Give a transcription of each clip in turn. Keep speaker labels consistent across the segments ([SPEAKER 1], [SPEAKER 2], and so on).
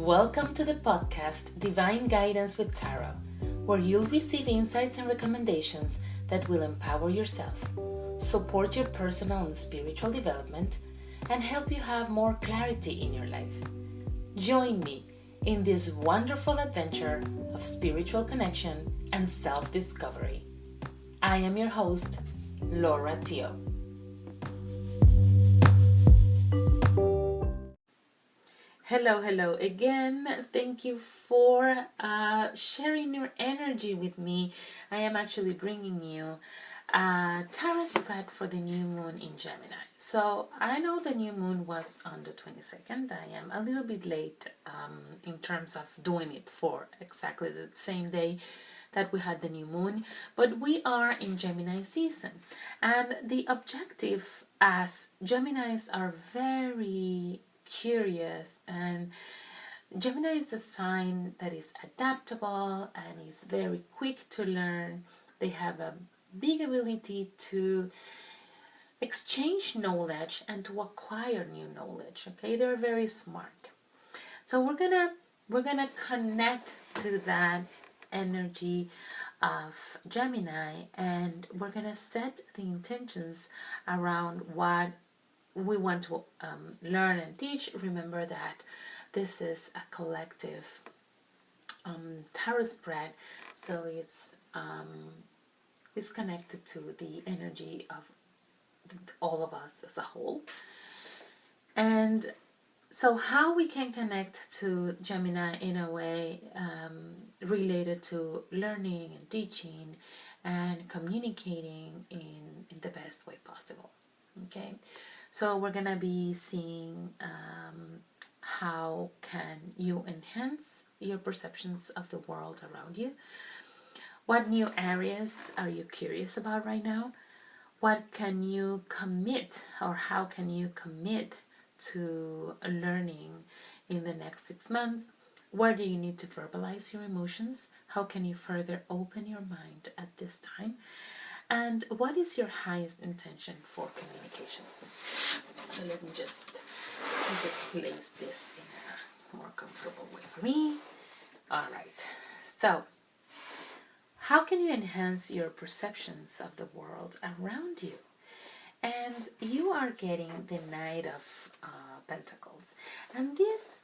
[SPEAKER 1] Welcome to the podcast Divine Guidance with Tarot, where you'll receive insights and recommendations that will empower yourself, support your personal and spiritual development, and help you have more clarity in your life. Join me in this wonderful adventure of spiritual connection and self-discovery. I am your host, Laura Teo. Hello again. Thank you for sharing your energy with me. I am actually bringing you a tarot spread for the new moon in Gemini. So I know the new moon was on the 22nd. I am a little bit late in terms of doing it for exactly the same day that we had the new moon, but we are in Gemini season, and the objective, as Geminis are very curious, and Gemini is a sign that is adaptable and is very quick to learn. They have a big ability to exchange knowledge and to acquire new knowledge. Okay, they're very smart. So we're gonna connect to that energy of Gemini, and we're gonna set the intentions around what we want to learn and teach. Remember that this is a collective tarot spread, so it's connected to the energy of all of us as a whole. And so how we can connect to Gemini in a way related to learning and teaching and communicating in the best way possible. Okay, so we're gonna be seeing how can you enhance your perceptions of the world around you. What new areas are you curious about right now? What can you commit, or how can you commit to learning in the next 6 months? Where do you need to verbalize your emotions? How can you further open your mind at this time? And what is your highest intention for communications? Let me just place this in a more comfortable way for me. All right. So, how can you enhance your perceptions of the world around you? And you are getting the Knight of Pentacles. And this,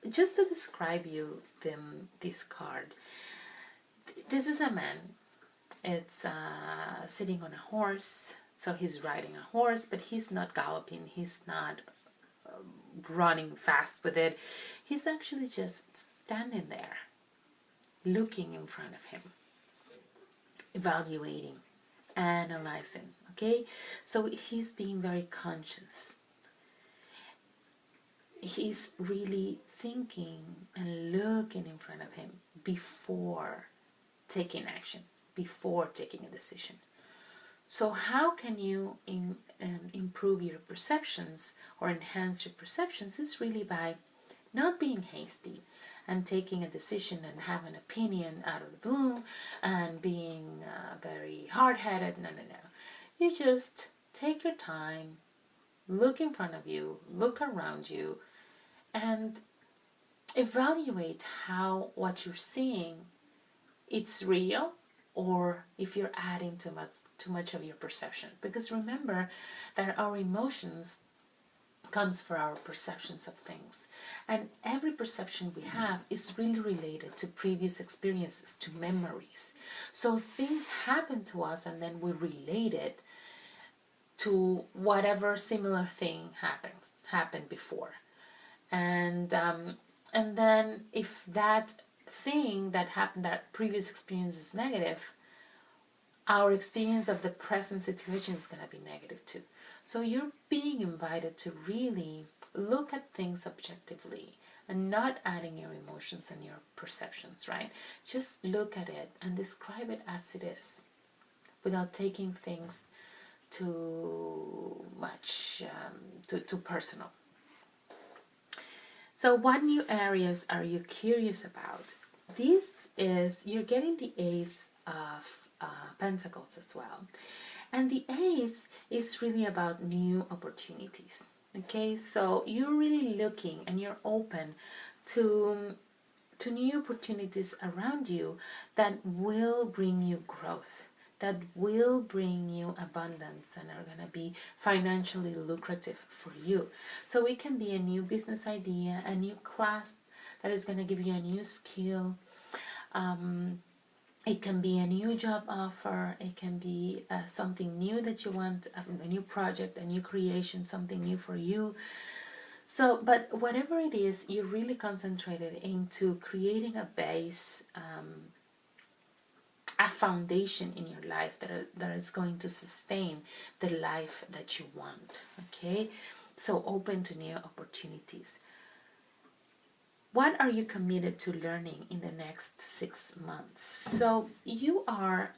[SPEAKER 1] just to describe you this card, this is a man. It's sitting on a horse. So he's riding a horse, but he's not galloping. He's not running fast with it. He's actually just standing there, looking in front of him, evaluating, analyzing. Okay, so he's being very conscious. He's really thinking and looking in front of him before taking action, before taking a decision. So how can you improve your perceptions or enhance your perceptions? Is really by not being hasty and taking a decision and have an opinion out of the blue and being very hard-headed. No. You just take your time, look in front of you, look around you, and evaluate how what you're seeing, it's real, or if you're adding too much of your perception. Because remember that our emotions comes from our perceptions of things, and every perception we have is really related to previous experiences, to memories. So things happen to us, and then we relate it to whatever similar thing happened before, and then if that thing that happened, that previous experience, is negative, our experience of the present situation is going to be negative too. So you're being invited to really look at things objectively and not adding your emotions and your perceptions, right? Just look at it and describe it as it is, without taking things too much, too personal. So what new areas are you curious about? This is, you're getting the Ace of Pentacles as well. And the Ace is really about new opportunities. Okay, so you're really looking and you're open to new opportunities around you that will bring you growth, that will bring you abundance and are going to be financially lucrative for you. So it can be a new business idea, a new class that is going to give you a new skill. It can be a new job offer. It can be something new that you want, a new project, a new creation, something new for you. So, but whatever it is, you're really concentrated into creating a base, a foundation in your life that is going to sustain the life that you want. Okay, so open to new opportunities. What are you committed to learning in the next 6 months? So you are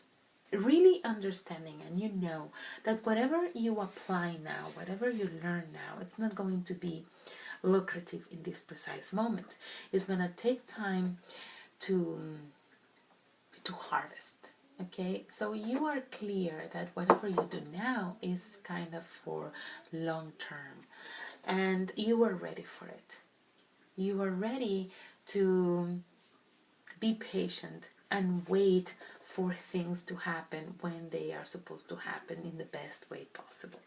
[SPEAKER 1] really understanding, and you know that whatever you apply now, whatever you learn now, it's not going to be lucrative in this precise moment. It's going to take time to harvest. Okay, so you are clear that whatever you do now is kind of for long term, and you are ready for it. You are ready to be patient and wait for things to happen when they are supposed to happen in the best way possible.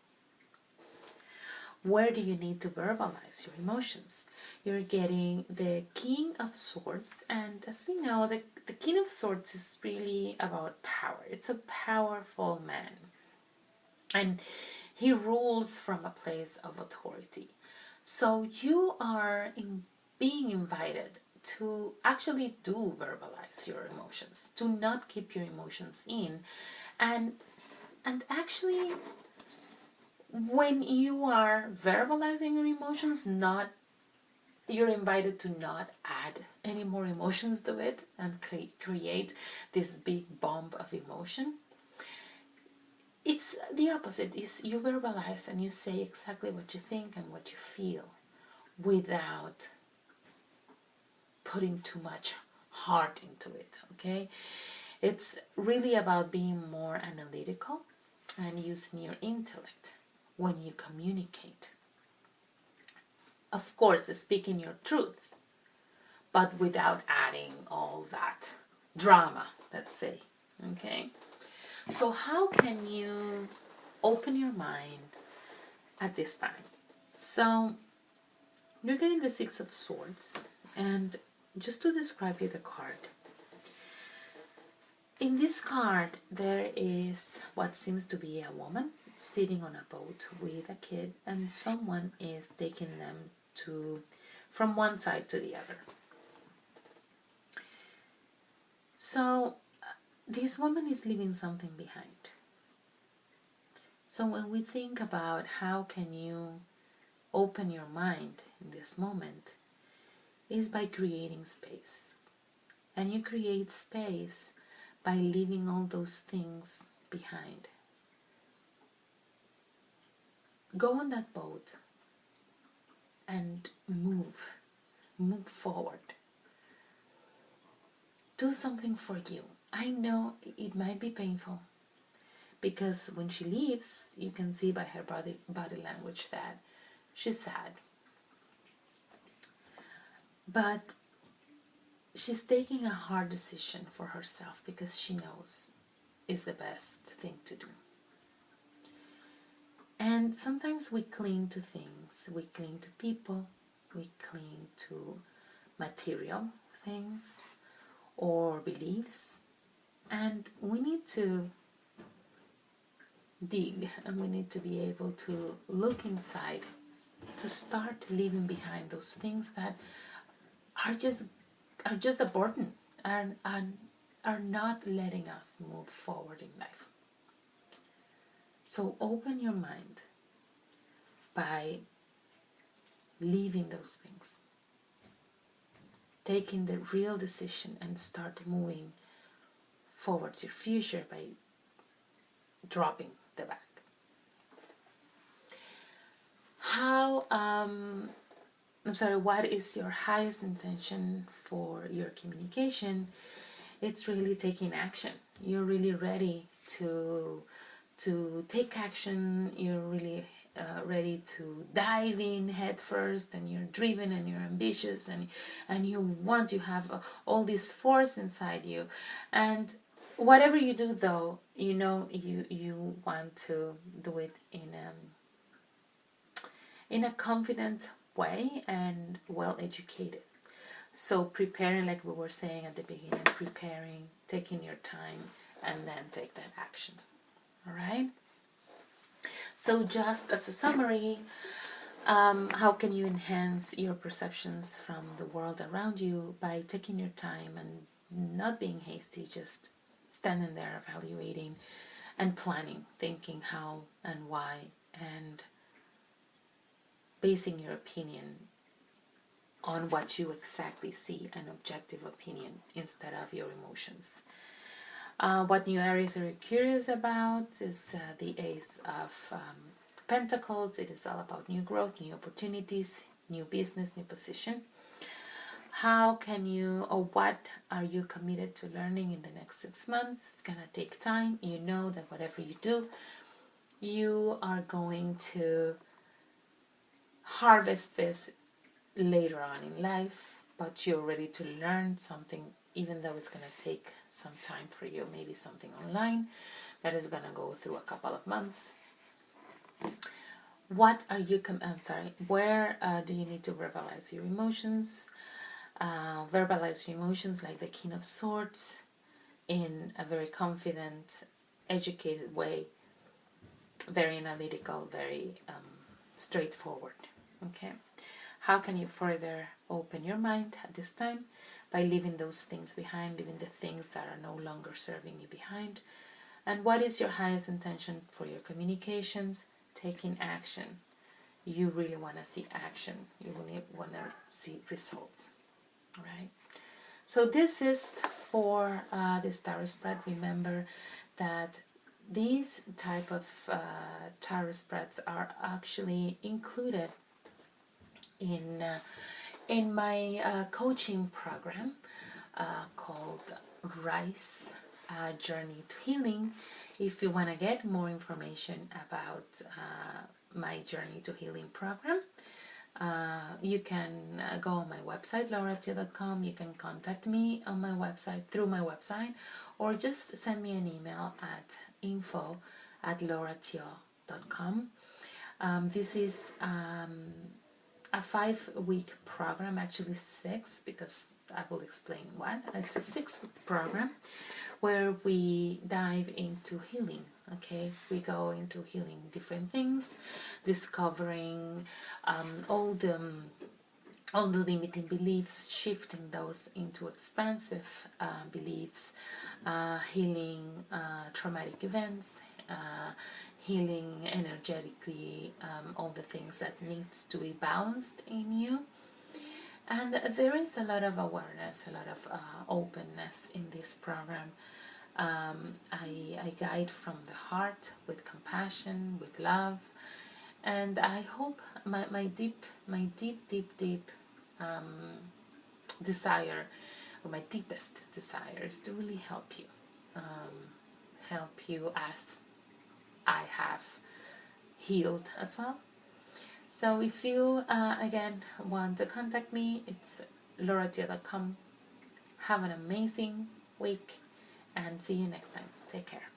[SPEAKER 1] Where do you need to verbalize your emotions? You're getting the King of Swords, and as we know, the King of Swords is really about power. It's a powerful man, and he rules from a place of authority. So you are being invited to actually do verbalize your emotions, to not keep your emotions in, and actually, when you are verbalizing your emotions, you're invited to not add any more emotions to it and create this big bomb of emotion. It's the opposite. You verbalize and you say exactly what you think and what you feel without putting too much heart into it. Okay, it's really about being more analytical and using your intellect when you communicate. Of course, speaking your truth, but without adding all that drama, let's say. Okay, so how can you open your mind at this time? So you're getting the Six of Swords, and just to describe you the card, in this card there is what seems to be a woman sitting on a boat with a kid, and someone is taking them from one side to the other. So this woman is leaving something behind. So when we think about how can you open your mind in this moment, is by creating space. And you create space by leaving all those things behind. Go on that boat and move forward. Do something for you. I know it might be painful, because when she leaves, you can see by her body language that she's sad. But she's taking a hard decision for herself because she knows it's the best thing to do. And sometimes we cling to things, we cling to people, we cling to material things or beliefs, and we need to dig, and we need to be able to look inside to start leaving behind those things that are just a burden and are not letting us move forward in life. So open your mind by leaving those things, taking the real decision, and start moving forwards your future by dropping the bag. What is your highest intention for your communication? It's really taking action. You're really ready to take action. You're really ready to dive in head first, and you're driven and you're ambitious, and you want to have all this force inside you. And whatever you do, though, you want to do it in a confident way and well educated. So preparing, like we were saying at the beginning, preparing, taking your time, and then take that action. All right? So just as a summary, how can you enhance your perceptions from the world around you? By taking your time and not being hasty, just standing there evaluating and planning, thinking how and why, and basing your opinion on what you exactly see, an objective opinion instead of your emotions. What new areas are you curious about is the Ace of Pentacles. It is all about new growth, new opportunities, new business, new position. How can you, or what are you committed to learning in the next 6 months? It's going to take time. You know that whatever you do, you are going to harvest this later on in life, but you're ready to learn something, even though it's going to take some time for you, maybe something online that is going to go through a couple of months. What are you, where do you need to verbalize your emotions? Verbalize your emotions like the King of Swords in a very confident, educated way, very analytical, very straightforward. Okay. How can you further open your mind at this time? By leaving those things behind, leaving the things that are no longer serving you behind. And what is your highest intention for your communications? Taking action. You really want to see action. You really want to see results. All right. So this is for this tarot spread. Remember that these type of tarot spreads are actually included in my coaching program called Rise Journey to Healing. If you want to get more information about my Journey to Healing program, you can go on my website, lauratia.com. You can contact me on my website, through my website, or just send me an email at info@lauratia.com. This is a 5-week program, actually 6, because I will explain what. It's a 6-week program where we dive into healing. Okay, we go into healing different things, discovering all the limiting beliefs, shifting those into expansive beliefs, healing traumatic events, healing energetically, all the things that needs to be balanced in you. And there is a lot of awareness, a lot of openness in this program. I guide from the heart, with compassion, with love, and I hope my deep desire, or my deepest desire, is to really help you as I have healed as well. So if you again want to contact me, it's lauratia.com. Have an amazing week and see you next time. Take care.